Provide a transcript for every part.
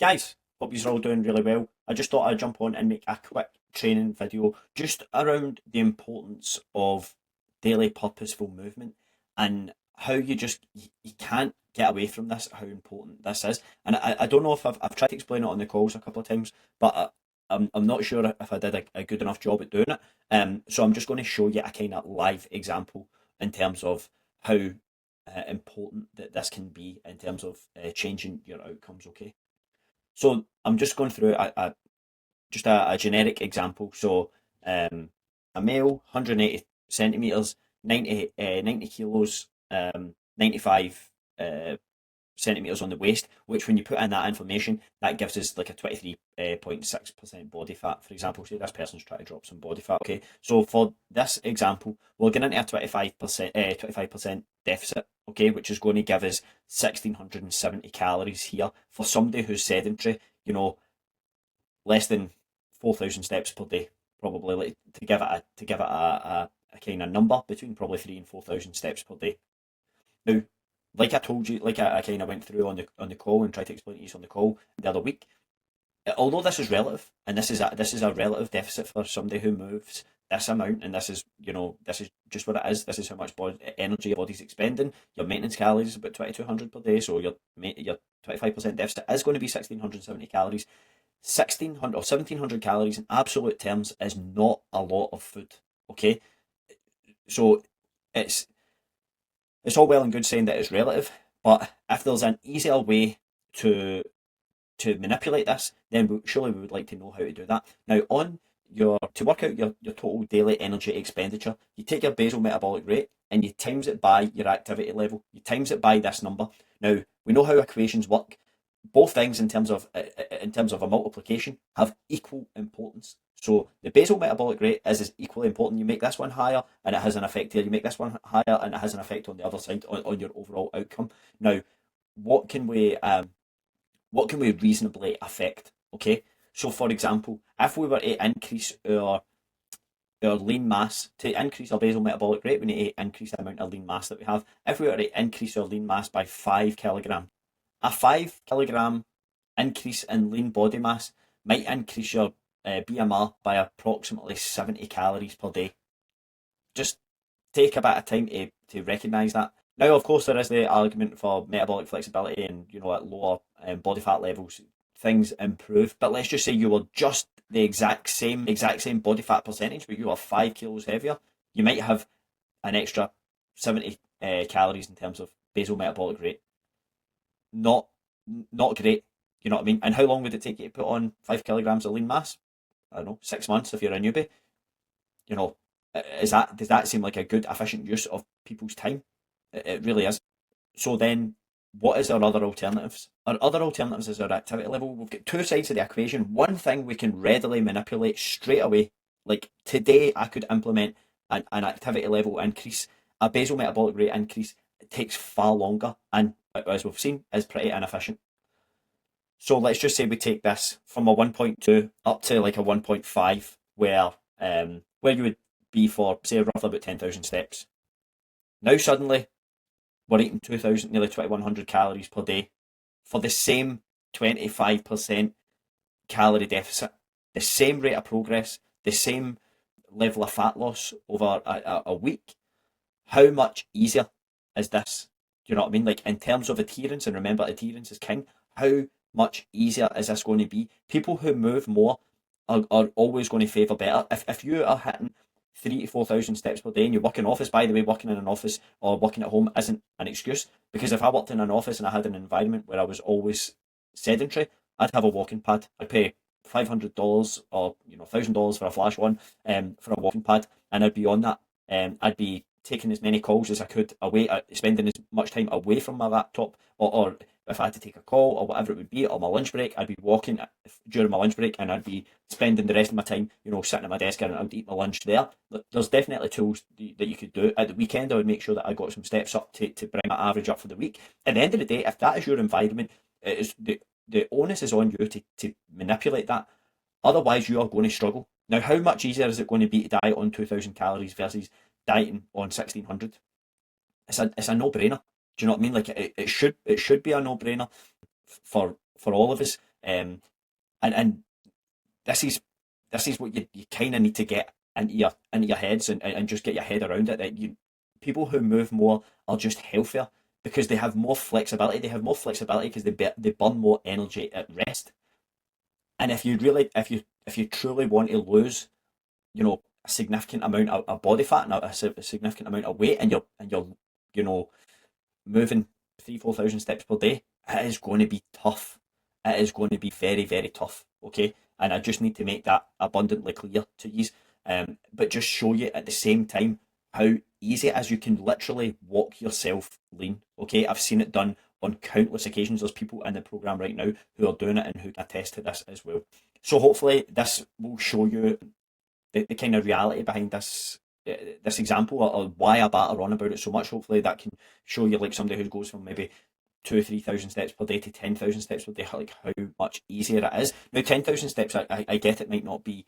Guys, hope you're all doing really well. I just thought I'd jump on and make a quick training video just around the importance of daily purposeful movement and how you can't get away from this, how important this is. And I don't know if I've tried to explain it on the calls a couple of times, but I'm not sure if I did a good enough job at doing it. So I'm just going to show you a kind of live example in terms of how important that this can be in terms of changing your outcomes. Okay. So I'm just going through a generic example. So a male, 180 centimeters, 90 kilos, 95 centimeters on the waist. Which, when you put in that information, that gives us like a 23.6% body fat. For example, say this person's trying to drop some body fat. Okay, so for this example, we're getting into a 25% deficit. Okay, which is going to give us 1,670 calories here for somebody who's sedentary. Less than 4,000 steps per day, probably, like, to give it a kind of number between probably 3 and 4,000 steps per day. Now, like I told you, like I kind of went through on the call and tried to explain to you on the call the other week, although this is relative, and this is a relative deficit for somebody who moves this amount, and this is just what it is. This is how much energy your body's expending. Your maintenance calories is about 2,200 per day, so your 25% deficit is going to be 1,670 calories. 1,600 or 1,700 calories in absolute terms is not a lot of food. Okay, so it's all well and good saying that it's relative, but if there's an easier way to manipulate this, then surely we would like to know how to do that. Now, to work out your total daily energy expenditure, you take your basal metabolic rate and you times it by your activity level. You times it by this number. Now, we know how equations work. Both things in terms of a multiplication have equal importance. So the basal metabolic rate is equally important. You make this one higher and it has an effect here. You make this one higher and it has an effect on the other side on your overall outcome. Now, what can we reasonably affect? Okay, so for example, if we were to increase our lean mass, to increase our basal metabolic rate, we need to increase the amount of lean mass that we have. If we were to increase our lean mass by 5 kilograms, a 5 kilogram increase in lean body mass might increase your BMR by approximately 70 calories per day. Just take a bit of time to recognise that. Now, of course, there is the argument for metabolic flexibility, and at lower body fat levels, things improve. But let's just say you were just the exact same body fat percentage, but you are 5 kilos heavier. You might have an extra 70 calories in terms of basal metabolic rate. Not great. You know what I mean? And how long would it take you to put on 5 kilograms of lean mass? I don't know, 6 months if you're a newbie. You know, does that seem like a good, efficient use of people's time? It really is. So then, what is our other alternatives? Our other alternatives is our activity level. We've got two sides of the equation. One thing we can readily manipulate straight away. Like today, I could implement an activity level increase, a basal metabolic rate increase. It takes far longer, and as we've seen, is pretty inefficient. So let's just say we take this from a 1.2 up to like a 1.5, where you would be for, say, roughly about 10,000 steps. Now suddenly we're eating 2,000, nearly 2,100 calories per day for the same 25% calorie deficit, the same rate of progress, the same level of fat loss over a week. How much easier is this? Do you know what I mean? Like, in terms of adherence, and remember, adherence is king, how much easier is this going to be? People who move more are always going to favour better. If you are hitting 3 to 4,000 steps per day, and you work in an office, by the way, working in an office or working at home isn't an excuse, because if I worked in an office and I had an environment where I was always sedentary, I'd have a walking pad. I'd pay $500 or $1,000 for a flash one, for a walking pad, and I'd be on that. I'd be taking as many calls as I could away, spending as much time away from my laptop, or if I had to take a call or whatever it would be, or my lunch break, I'd be walking during my lunch break, and I'd be spending the rest of my time, sitting at my desk, and I'd eat my lunch there. There's definitely tools that you could do. At the weekend, I would make sure that I got some steps up to bring my average up for the week. At the end of the day, if that is your environment, it is the onus is on you to manipulate that. Otherwise, you are going to struggle. Now, how much easier is it going to be to diet on 2,000 calories versus dieting on 1,600? It's a no brainer. Do you know what I mean? Like, it should be a no brainer for all of us. And this is what you kind of need to get into your heads, and just get your head around it, that people who move more are just healthier because they have more flexibility. They have more flexibility because they burn more energy at rest. And if you truly want to lose, a significant amount of body fat and a significant amount of weight, and you're you know moving 3,000-4,000 steps per day, it is going to be tough. It is going to be very, very tough. Okay, and I just need to make that abundantly clear to you, but just show you at the same time how easy it is. You can literally walk yourself lean. Okay, I've seen it done on countless occasions. There's people in the program right now who are doing it and who can attest to this as well. So hopefully this will show you the kind of reality behind this example, or why I batter on about it so much. Hopefully that can show you, like, somebody who goes from maybe 2,000 or 3,000 steps per day to 10,000 steps per day, like how much easier it is. Now 10,000 steps, I get it might not be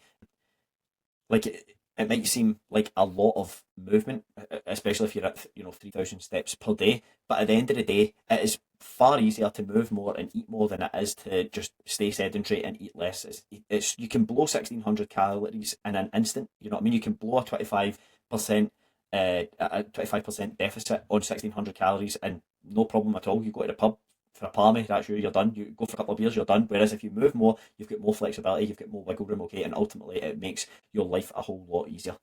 like it might seem like a lot of movement, especially if you're at 3,000 steps per day. But at the end of the day, it is far easier to move more and eat more than it is to just stay sedentary and eat less. It's you can blow 1,600 calories in an instant. You know what I mean? You can blow a 25% a 25% deficit on 1,600 calories, and no problem at all. You go to the pub for a palmy, that's you're done. You go for a couple of beers, you're done. Whereas if you move more, you've got more flexibility, you've got more wiggle room, okay, and ultimately it makes your life a whole lot easier.